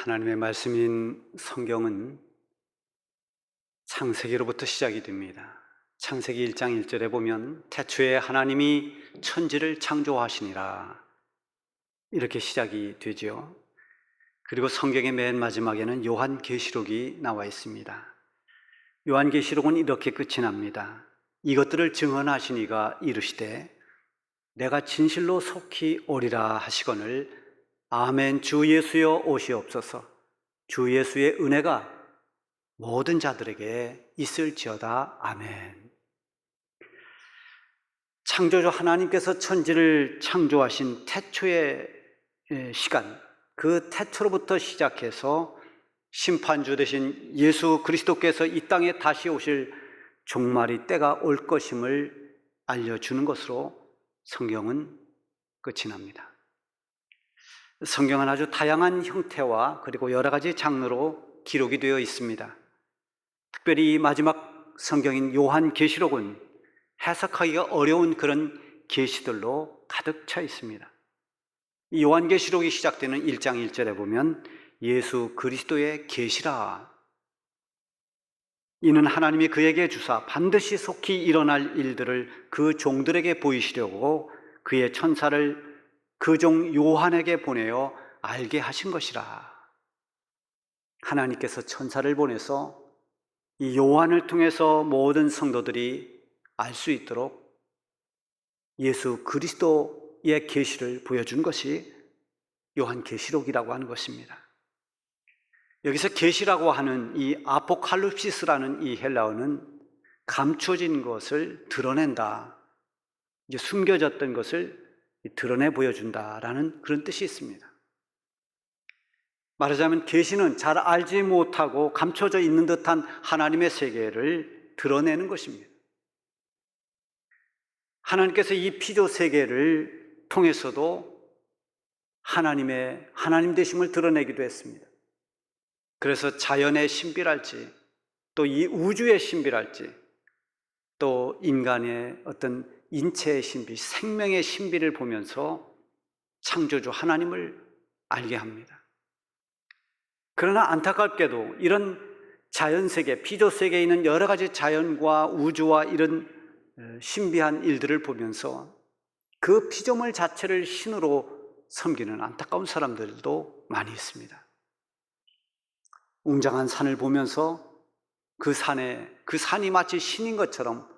하나님의 말씀인 성경은 창세기로부터 시작이 됩니다. 창세기 1장 1절에 보면 태초에 하나님이 천지를 창조하시니라, 이렇게 시작이 되죠. 그리고 성경의 맨 마지막에는 요한계시록이 나와 있습니다. 요한계시록은 이렇게 끝이 납니다. 이것들을 증언하신 이가 이르시되 내가 진실로 속히 오리라 하시거늘 아멘. 주 예수여 오시옵소서. 주 예수의 은혜가 모든 자들에게 있을지어다. 아멘. 창조주 하나님께서 천지를 창조하신 태초의 시간, 그 태초로부터 시작해서 심판주 되신 예수 그리스도께서 이 땅에 다시 오실 종말이 때가 올 것임을 알려주는 것으로 성경은 끝이 납니다. 성경은 아주 다양한 형태와 그리고 여러 가지 장르로 기록이 되어 있습니다. 특별히 마지막 성경인 요한계시록은 해석하기가 어려운 그런 계시들로 가득 차 있습니다. 이 요한계시록이 시작되는 1장 1절에 보면 예수 그리스도의 계시라, 이는 하나님이 그에게 주사 반드시 속히 일어날 일들을 그 종들에게 보이시려고 그의 천사를 그 종 요한에게 보내어 알게 하신 것이라. 하나님께서 천사를 보내서 이 요한을 통해서 모든 성도들이 알 수 있도록 예수 그리스도의 계시를 보여준 것이 요한계시록이라고 하는 것입니다. 여기서 계시라고 하는 이 아포칼립시스라는 이 헬라어는 감춰진 것을 드러낸다, 이제 숨겨졌던 것을 드러내 보여준다라는 그런 뜻이 있습니다. 말하자면 계시는 잘 알지 못하고 감춰져 있는 듯한 하나님의 세계를 드러내는 것입니다. 하나님께서 이 피조 세계를 통해서도 하나님 되심을 드러내기도 했습니다. 그래서 자연의 신비랄지, 또 이 우주의 신비랄지, 또 인간의 어떤 인체의 신비, 생명의 신비를 보면서 창조주 하나님을 알게 합니다. 그러나 안타깝게도 이런 자연세계, 피조세계에 있는 여러 가지 자연과 우주와 이런 신비한 일들을 보면서 그 피조물 자체를 신으로 섬기는 안타까운 사람들도 많이 있습니다. 웅장한 산을 보면서 그 산이 마치 신인 것처럼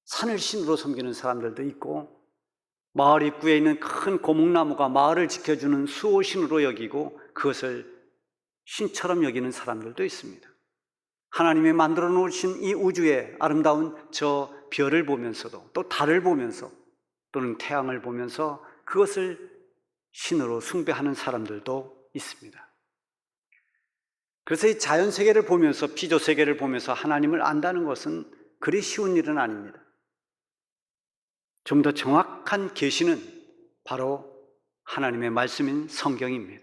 산을 신으로 섬기는 사람들도 있고, 마을 입구에 있는 큰 고목나무가 마을을 지켜주는 수호신으로 여기고 그것을 신처럼 여기는 사람들도 있습니다. 하나님이 만들어 놓으신 이 우주의 아름다운 저 별을 보면서도, 또 달을 보면서, 또는 태양을 보면서 그것을 신으로 숭배하는 사람들도 있습니다. 그래서 이 자연세계를 보면서, 피조세계를 보면서 하나님을 안다는 것은 그리 쉬운 일은 아닙니다. 좀 더 정확한 계시는 바로 하나님의 말씀인 성경입니다.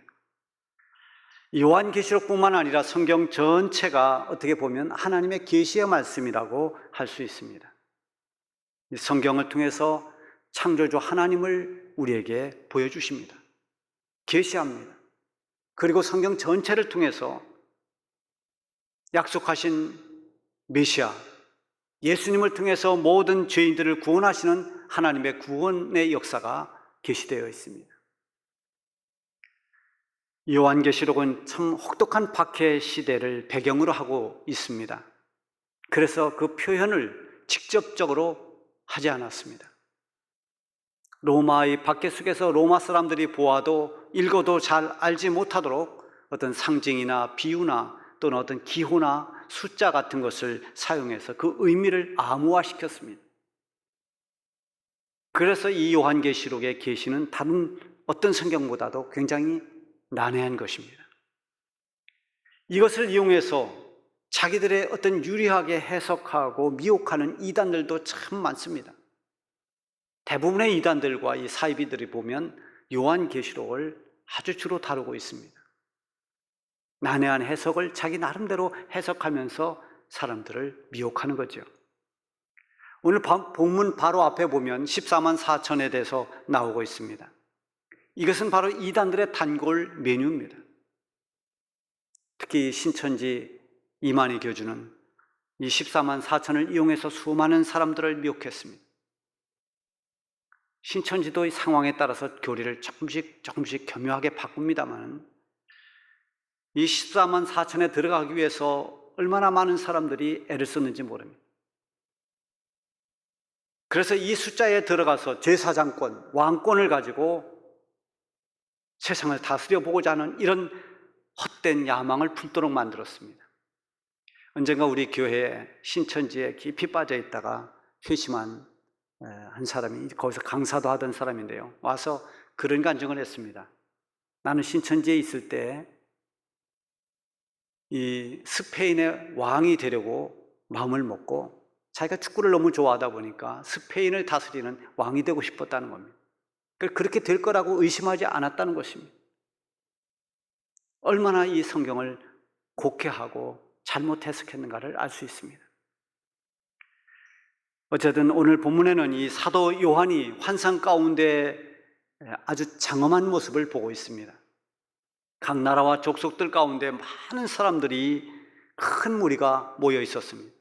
요한계시록뿐만 아니라 성경 전체가 어떻게 보면 하나님의 계시의 말씀이라고 할 수 있습니다. 성경을 통해서 창조주 하나님을 우리에게 보여주십니다. 계시합니다. 그리고 성경 전체를 통해서 약속하신 메시아, 예수님을 통해서 모든 죄인들을 구원하시는 하나님의 구원의 역사가 계시되어 있습니다. 요한계시록은 참 혹독한 박해 시대를 배경으로 하고 있습니다. 그래서 그 표현을 직접적으로 하지 않았습니다. 로마의 박해 속에서 로마 사람들이 보아도 읽어도 잘 알지 못하도록 어떤 상징이나 비유나 또는 어떤 기호나 숫자 같은 것을 사용해서 그 의미를 암호화시켰습니다. 그래서 이 요한계시록의 계시는 다른 어떤 성경보다도 굉장히 난해한 것입니다. 이것을 이용해서 자기들의 어떤 유리하게 해석하고 미혹하는 이단들도 참 많습니다. 대부분의 이단들과 이 사이비들이 보면 요한계시록을 아주 주로 다루고 있습니다. 난해한 해석을 자기 나름대로 해석하면서 사람들을 미혹하는 거죠. 오늘 본문 바로 앞에 보면 14만 4천에 대해서 나오고 있습니다. 이것은 바로 이단들의 단골 메뉴입니다. 특히 신천지 이만희 교주는 이 14만 4천을 이용해서 수많은 사람들을 미혹했습니다. 신천지도 이 상황에 따라서 교리를 조금씩 교묘하게 바꿉니다만 이 14만 4천에 들어가기 위해서 얼마나 많은 사람들이 애를 썼는지 모릅니다. 그래서 이 숫자에 들어가서 제사장권, 왕권을 가지고 세상을 다스려 보고자 하는 이런 헛된 야망을 품도록 만들었습니다. 언젠가 우리 교회에 신천지에 깊이 빠져 있다가 회심한 한 사람이 거기서 강사도 하던 사람인데요, 와서 그런 간증을 했습니다. 나는 신천지에 있을 때 이 스페인의 왕이 되려고 마음을 먹고 자기가 축구를 너무 좋아하다 보니까 스페인을 다스리는 왕이 되고 싶었다는 겁니다. 그렇게 될 거라고 의심하지 않았다는 것입니다. 얼마나 이 성경을 곡해하고 잘못 해석했는가를 알 수 있습니다. 어쨌든 오늘 본문에는 이 사도 요한이 환상 가운데 아주 장엄한 모습을 보고 있습니다. 각 나라와 족속들 가운데 많은 사람들이, 큰 무리가 모여 있었습니다.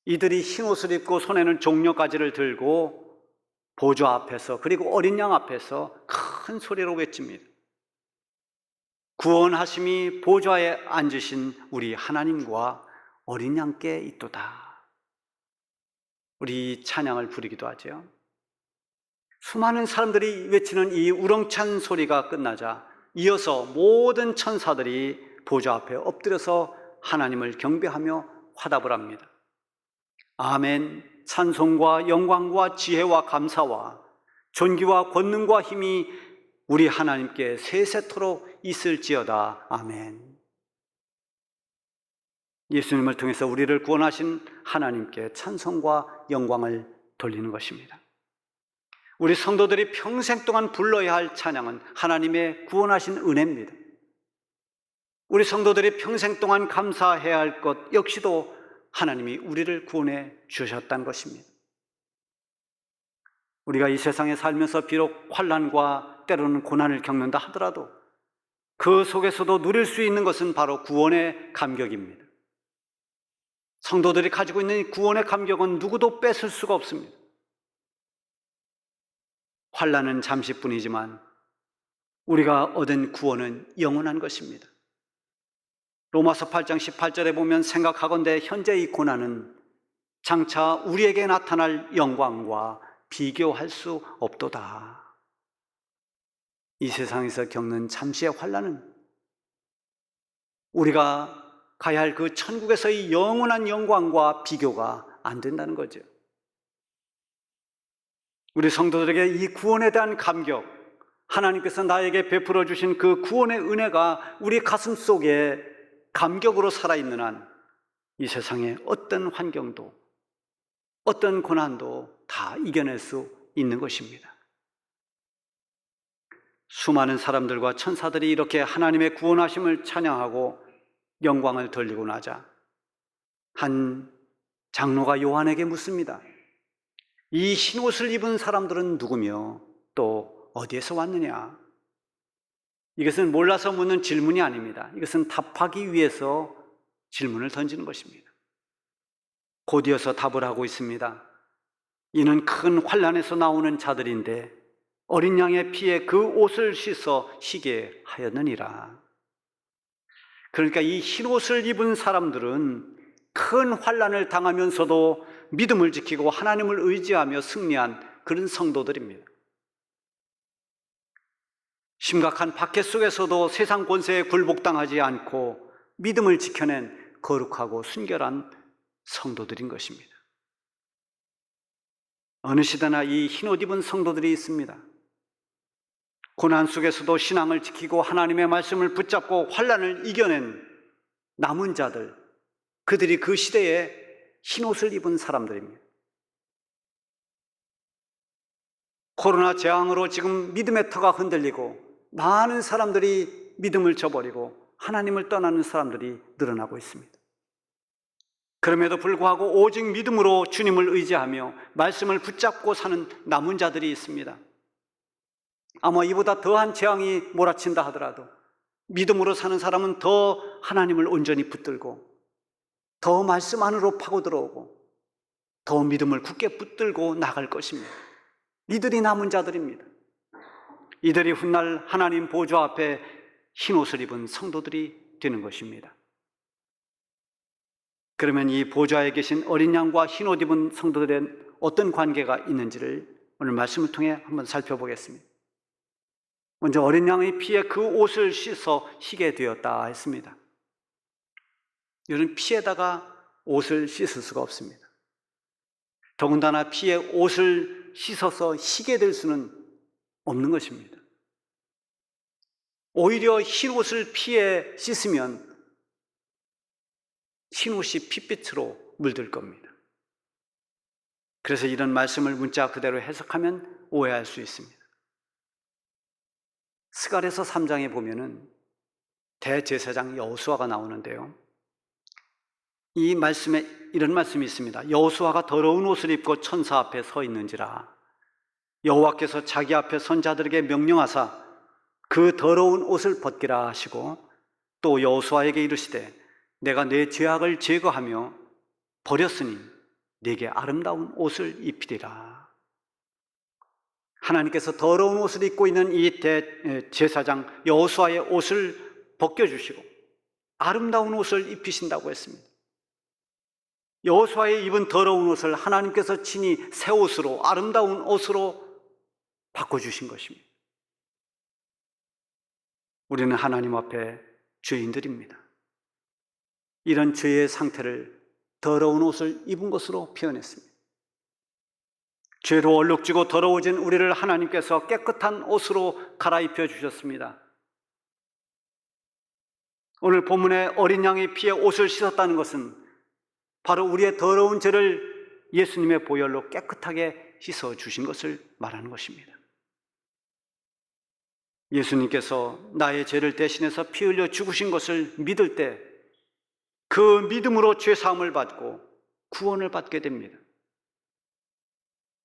이들이 흰 옷을 입고 손에는 종려가지를 들고 보좌 앞에서, 그리고 어린 양 앞에서 큰 소리로 외칩니다. 구원하심이 보좌에 앉으신 우리 하나님과 어린 양께 있도다. 우리 찬양을 부르기도 하죠. 수많은 사람들이 외치는 이 우렁찬 소리가 끝나자 이어서 모든 천사들이 보좌 앞에 엎드려서 하나님을 경배하며 화답을 합니다. 아멘. 찬송과 영광과 지혜와 감사와 존귀와 권능과 힘이 우리 하나님께 세세토록 있을지어다. 아멘. 예수님을 통해서 우리를 구원하신 하나님께 찬송과 영광을 돌리는 것입니다. 우리 성도들이 평생 동안 불러야 할 찬양은 하나님의 구원하신 은혜입니다. 우리 성도들이 평생 동안 감사해야 할 것 역시도 하나님이 우리를 구원해 주셨다는 것입니다. 우리가 이 세상에 살면서 비록 환난과 때로는 고난을 겪는다 하더라도 그 속에서도 누릴 수 있는 것은 바로 구원의 감격입니다. 성도들이 가지고 있는 이 구원의 감격은 누구도 뺏을 수가 없습니다. 환난은 잠시뿐이지만 우리가 얻은 구원은 영원한 것입니다. 로마서 8장 18절에 보면 생각하건대 현재 이 고난은 장차 우리에게 나타날 영광과 비교할 수 없도다. 이 세상에서 겪는 잠시의 환난은 우리가 가야 할 그 천국에서의 영원한 영광과 비교가 안 된다는 거죠. 우리 성도들에게 이 구원에 대한 감격, 하나님께서 나에게 베풀어 주신 그 구원의 은혜가 우리 가슴 속에 감격으로 살아있는 한 이 세상의 어떤 환경도, 어떤 고난도 다 이겨낼 수 있는 것입니다. 수많은 사람들과 천사들이 이렇게 하나님의 구원하심을 찬양하고 영광을 돌리고 나자 한 장로가 요한에게 묻습니다. 이 흰옷을 입은 사람들은 누구며 또 어디에서 왔느냐? 이것은 몰라서 묻는 질문이 아닙니다. 이것은 답하기 위해서 질문을 던지는 것입니다. 곧이어서 답을 하고 있습니다. 이는 큰 환난에서 나오는 자들인데 어린 양의 피에 그 옷을 씻어 희게 하였느니라. 그러니까 이 흰옷을 입은 사람들은 큰 환난을 당하면서도 믿음을 지키고 하나님을 의지하며 승리한 그런 성도들입니다. 심각한 박해 속에서도 세상 권세에 굴복당하지 않고 믿음을 지켜낸 거룩하고 순결한 성도들인 것입니다. 어느 시대나 이 흰옷 입은 성도들이 있습니다. 고난 속에서도 신앙을 지키고 하나님의 말씀을 붙잡고 환난을 이겨낸 남은 자들, 그들이 그 시대에 흰옷을 입은 사람들입니다. 코로나 재앙으로 지금 믿음의 터가 흔들리고 많은 사람들이 믿음을 저버리고 하나님을 떠나는 사람들이 늘어나고 있습니다. 그럼에도 불구하고 오직 믿음으로 주님을 의지하며 말씀을 붙잡고 사는 남은 자들이 있습니다. 아마 이보다 더한 재앙이 몰아친다 하더라도 믿음으로 사는 사람은 더 하나님을 온전히 붙들고 더 말씀 안으로 파고 들어오고 더 믿음을 굳게 붙들고 나갈 것입니다. 이들이 남은 자들입니다. 이들이 훗날 하나님 보좌 앞에 흰옷을 입은 성도들이 되는 것입니다. 그러면 이 보좌에 계신 어린 양과 흰옷 입은 성도들은 어떤 관계가 있는지를 오늘 말씀을 통해 한번 살펴보겠습니다. 먼저 어린 양의 피에 그 옷을 씻어 희게 되었다 했습니다. 이런 피에다가 옷을 씻을 수가 없습니다. 더군다나 피에 옷을 씻어서 희게 될 수는 없는 것입니다. 오히려 흰 옷을 피에 씻으면 흰 옷이 핏빛으로 물들 겁니다. 그래서 이런 말씀을 문자 그대로 해석하면 오해할 수 있습니다. 스가랴서 3장에 보면은 대제사장 여호수아가 나오는데요. 이 말씀에 이런 말씀이 있습니다. 여호수아가 더러운 옷을 입고 천사 앞에 서 있는지라 여호와께서 자기 앞에 선 자들에게 명령하사 그 더러운 옷을 벗기라 하시고 또 여호수아에게 이르시되 내가 내 죄악을 제거하며 버렸으니 네게 아름다운 옷을 입히리라. 하나님께서 더러운 옷을 입고 있는 이 대제사장 여호수아의 옷을 벗겨주시고 아름다운 옷을 입히신다고 했습니다. 여호수아의 입은 더러운 옷을 하나님께서 친히 새 옷으로 아름다운 옷으로 바꿔주신 것입니다. 우리는 하나님 앞에 죄인들입니다. 이런 죄의 상태를 더러운 옷을 입은 것으로 표현했습니다. 죄로 얼룩지고 더러워진 우리를 하나님께서 깨끗한 옷으로 갈아입혀 주셨습니다. 오늘 본문에 어린 양의 피에 옷을 씻었다는 것은 바로 우리의 더러운 죄를 예수님의 보혈로 깨끗하게 씻어 주신 것을 말하는 것입니다. 예수님께서 나의 죄를 대신해서 피 흘려 죽으신 것을 믿을 때 그 믿음으로 죄 사함을 받고 구원을 받게 됩니다.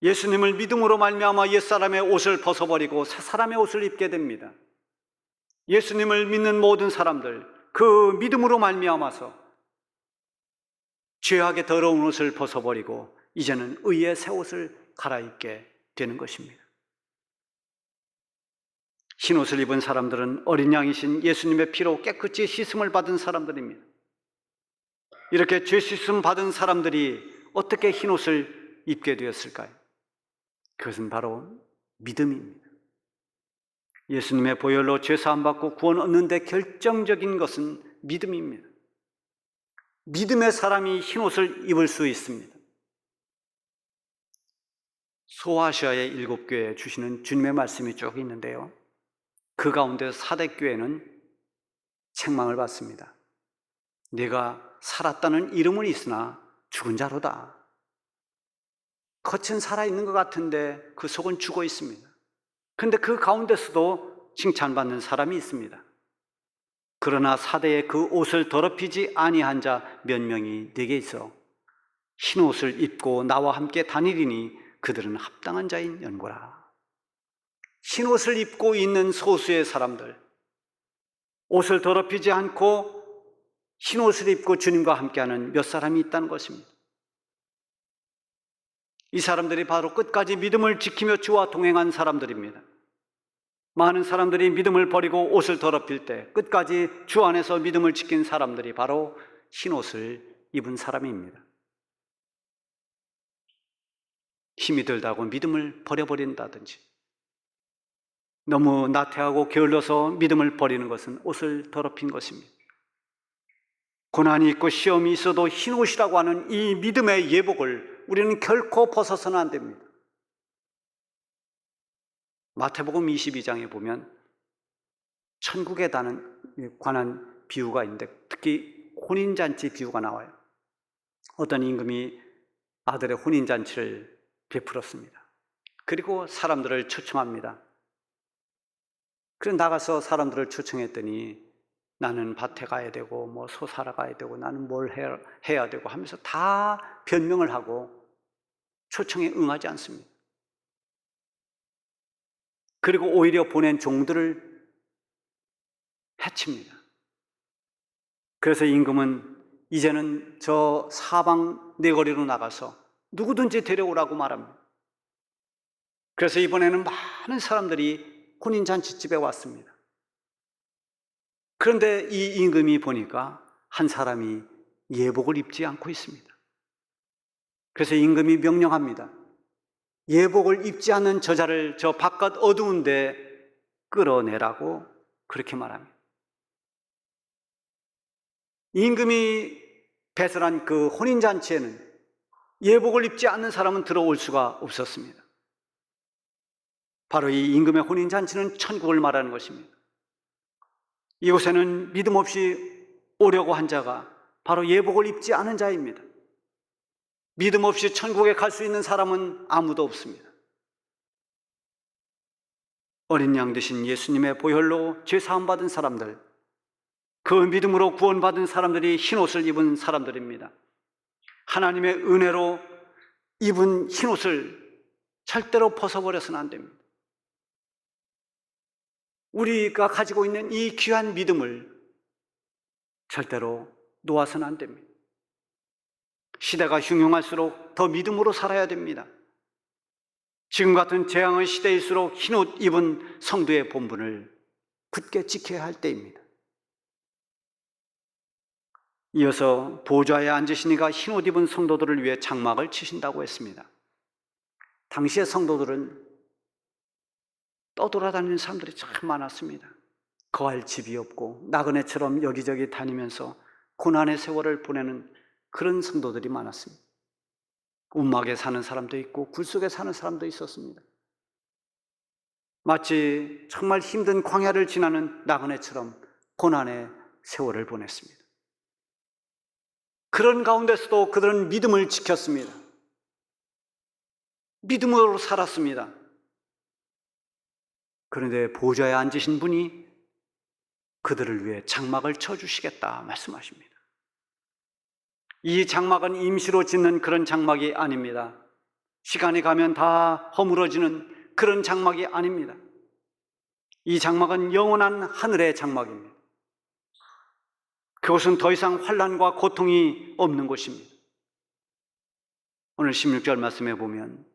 예수님을 믿음으로 말미암아 옛사람의 옷을 벗어버리고 새 사람의 옷을 입게 됩니다. 예수님을 믿는 모든 사람들 그 믿음으로 말미암아서 죄악의 더러운 옷을 벗어버리고 이제는 의의 새 옷을 갈아입게 되는 것입니다. 흰 옷을 입은 사람들은 어린 양이신 예수님의 피로 깨끗이 씻음을 받은 사람들입니다. 이렇게 죄 씻음 받은 사람들이 어떻게 흰 옷을 입게 되었을까요? 그것은 바로 믿음입니다. 예수님의 보혈로 죄 사함 받고 구원 얻는 데 결정적인 것은 믿음입니다. 믿음의 사람이 흰 옷을 입을 수 있습니다. 소아시아의 7교회에 주시는 주님의 말씀이 쭉 있는데요. 그 가운데 사대교회는 책망을 받습니다. 네가 살았다는 이름은 있으나 죽은 자로다. 겉은 살아있는 것 같은데 그 속은 죽어 있습니다. 그런데 그 가운데서도 칭찬받는 사람이 있습니다. 그러나 사대의 그 옷을 더럽히지 아니한 자 몇 명이 네게 있어 흰 옷을 입고 나와 함께 다니리니 그들은 합당한 자인 연고라. 흰 옷을 입고 있는 소수의 사람들, 옷을 더럽히지 않고 흰 옷을 입고 주님과 함께하는 몇 사람이 있다는 것입니다. 이 사람들이 바로 끝까지 믿음을 지키며 주와 동행한 사람들입니다. 많은 사람들이 믿음을 버리고 옷을 더럽힐 때 끝까지 주 안에서 믿음을 지킨 사람들이 바로 흰 옷을 입은 사람입니다. 힘이 들다고 믿음을 버려버린다든지 너무 나태하고 게을러서 믿음을 버리는 것은 옷을 더럽힌 것입니다. 고난이 있고 시험이 있어도 흰 옷이라고 하는 이 믿음의 예복을 우리는 결코 벗어서는 안 됩니다. 마태복음 22장에 보면 천국에 관한 비유가 있는데 특히 혼인잔치 비유가 나와요. 어떤 임금이 아들의 혼인잔치를 베풀었습니다. 그리고 사람들을 초청합니다. 그래서 나가서 사람들을 초청했더니 나는 밭에 가야 되고 뭐 소 사러 가야 되고 나는 뭘 해야 되고 하면서 다 변명을 하고 초청에 응하지 않습니다. 그리고 오히려 보낸 종들을 해칩니다. 그래서 임금은 이제는 저 사방 내거리로 나가서 누구든지 데려오라고 말합니다. 그래서 이번에는 많은 사람들이 혼인잔치집에 왔습니다. 그런데 이 임금이 보니까 한 사람이 예복을 입지 않고 있습니다. 그래서 임금이 명령합니다. 예복을 입지 않는 저자를 저 바깥 어두운 데 끌어내라고 그렇게 말합니다. 임금이 배설한 그 혼인잔치에는 예복을 입지 않는 사람은 들어올 수가 없었습니다. 바로 이 임금의 혼인잔치는 천국을 말하는 것입니다. 이곳에는 믿음 없이 오려고 한 자가 바로 예복을 입지 않은 자입니다. 믿음 없이 천국에 갈 수 있는 사람은 아무도 없습니다. 어린 양 되신 예수님의 보혈로 죄 사함 받은 사람들, 그 믿음으로 구원받은 사람들이 흰옷을 입은 사람들입니다. 하나님의 은혜로 입은 흰옷을 절대로 벗어버려서는 안 됩니다. 우리가 가지고 있는 이 귀한 믿음을 절대로 놓아서는 안 됩니다. 시대가 흉흉할수록 더 믿음으로 살아야 됩니다. 지금 같은 재앙의 시대일수록 흰옷 입은 성도의 본분을 굳게 지켜야 할 때입니다. 이어서 보좌에 앉으시니가 흰옷 입은 성도들을 위해 장막을 치신다고 했습니다. 당시의 성도들은 떠돌아다니는 사람들이 참 많았습니다. 거할 집이 없고 나그네처럼 여기저기 다니면서 고난의 세월을 보내는 그런 성도들이 많았습니다. 움막에 사는 사람도 있고 굴속에 사는 사람도 있었습니다. 마치 정말 힘든 광야를 지나는 나그네처럼 고난의 세월을 보냈습니다. 그런 가운데서도 그들은 믿음을 지켰습니다. 믿음으로 살았습니다. 그런데 보좌에 앉으신 분이 그들을 위해 장막을 쳐주시겠다 말씀하십니다. 이 장막은 임시로 짓는 그런 장막이 아닙니다. 시간이 가면 다 허물어지는 그런 장막이 아닙니다. 이 장막은 영원한 하늘의 장막입니다. 그곳은 더 이상 환난과 고통이 없는 곳입니다. 오늘 16절 말씀에 보면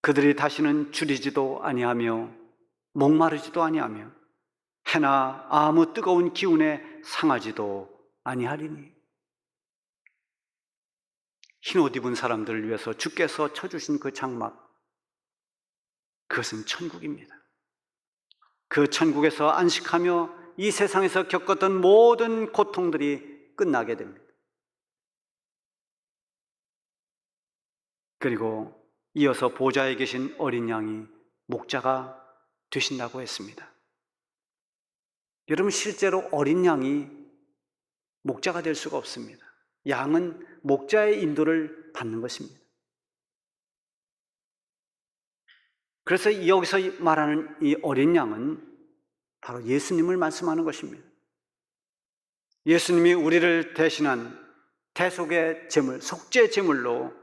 그들이 다시는 줄이지도 아니하며 목마르지도 아니하며 해나 아무 뜨거운 기운에 상하지도 아니하리니. 흰옷 입은 사람들을 위해서 주께서 쳐주신 그 장막, 그것은 천국입니다. 그 천국에서 안식하며 이 세상에서 겪었던 모든 고통들이 끝나게 됩니다. 그리고 이어서 보좌에 계신 어린 양이 목자가 되신다고 했습니다. 여러분, 실제로 어린 양이 목자가 될 수가 없습니다. 양은 목자의 인도를 받는 것입니다. 그래서 여기서 말하는 이 어린 양은 바로 예수님을 말씀하는 것입니다. 예수님이 우리를 대신한 대속의 제물, 속죄 제물로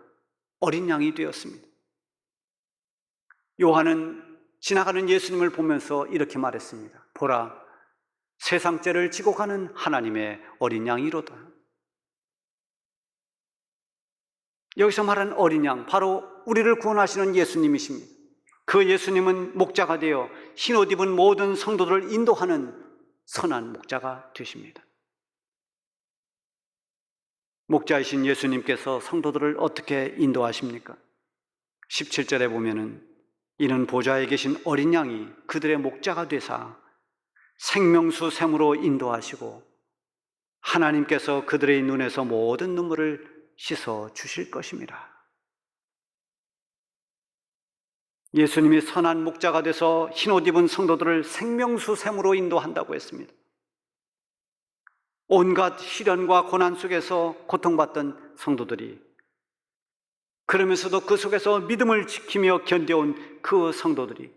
어린 양이 되었습니다. 요한은 지나가는 예수님을 보면서 이렇게 말했습니다. 보라, 세상 죄를 지고 가는 하나님의 어린 양이로다. 여기서 말하는 어린 양, 바로 우리를 구원하시는 예수님이십니다. 그 예수님은 목자가 되어 흰옷 입은 모든 성도들을 인도하는 선한 목자가 되십니다. 목자이신 예수님께서 성도들을 어떻게 인도하십니까? 17절에 보면은 이는 보좌에 계신 어린 양이 그들의 목자가 되사 생명수 샘으로 인도하시고 하나님께서 그들의 눈에서 모든 눈물을 씻어 주실 것입니다. 예수님이 선한 목자가 돼서 흰옷 입은 성도들을 생명수 샘으로 인도한다고 했습니다. 온갖 시련과 고난 속에서 고통받던 성도들이, 그러면서도 그 속에서 믿음을 지키며 견뎌온 그 성도들이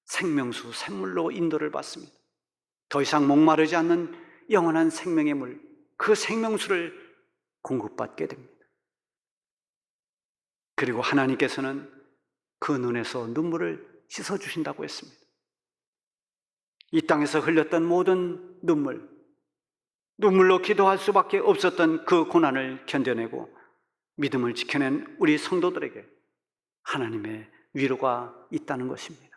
생명수 샘물로 인도를 받습니다. 더 이상 목마르지 않는 영원한 생명의 물, 그 생명수를 공급받게 됩니다. 그리고 하나님께서는 그 눈에서 눈물을 씻어주신다고 했습니다. 이 땅에서 흘렸던 모든 눈물로 기도할 수밖에 없었던 그 고난을 견뎌내고 믿음을 지켜낸 우리 성도들에게 하나님의 위로가 있다는 것입니다.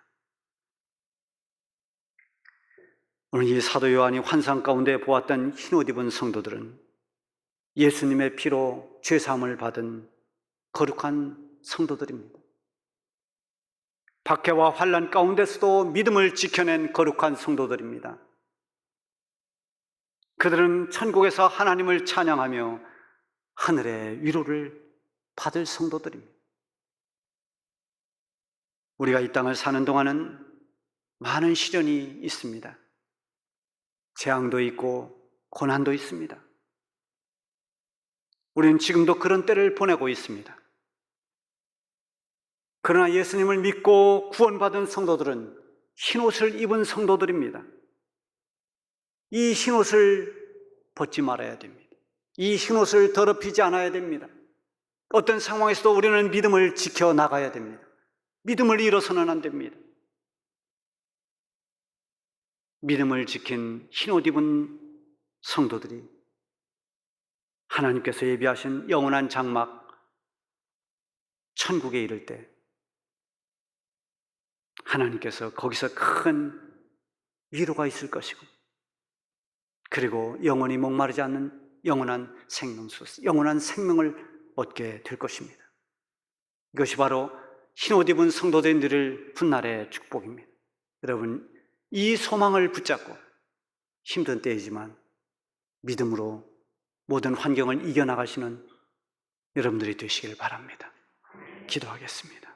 오늘 이 사도 요한이 환상 가운데 보았던 흰옷 입은 성도들은 예수님의 피로 죄사함을 받은 거룩한 성도들입니다. 박해와 환난 가운데서도 믿음을 지켜낸 거룩한 성도들입니다. 그들은 천국에서 하나님을 찬양하며 하늘의 위로를 받을 성도들입니다. 우리가 이 땅을 사는 동안은 많은 시련이 있습니다. 재앙도 있고 고난도 있습니다. 우리는 지금도 그런 때를 보내고 있습니다. 그러나 예수님을 믿고 구원받은 성도들은 흰옷을 입은 성도들입니다. 이 흰옷을 벗지 말아야 됩니다. 이 흰옷을 더럽히지 않아야 됩니다. 어떤 상황에서도 우리는 믿음을 지켜나가야 됩니다. 믿음을 잃어서는 안 됩니다. 믿음을 지킨 흰옷 입은 성도들이 하나님께서 예비하신 영원한 장막 천국에 이를 때 하나님께서 거기서 큰 위로가 있을 것이고, 그리고 영원히 목마르지 않는 영원한 생명수, 영원한 생명을 얻게 될 것입니다. 이것이 바로 흰옷 입은 성도들이 누릴 훗날의 축복입니다. 여러분, 이 소망을 붙잡고 힘든 때이지만 믿음으로 모든 환경을 이겨나가시는 여러분들이 되시길 바랍니다. 기도하겠습니다.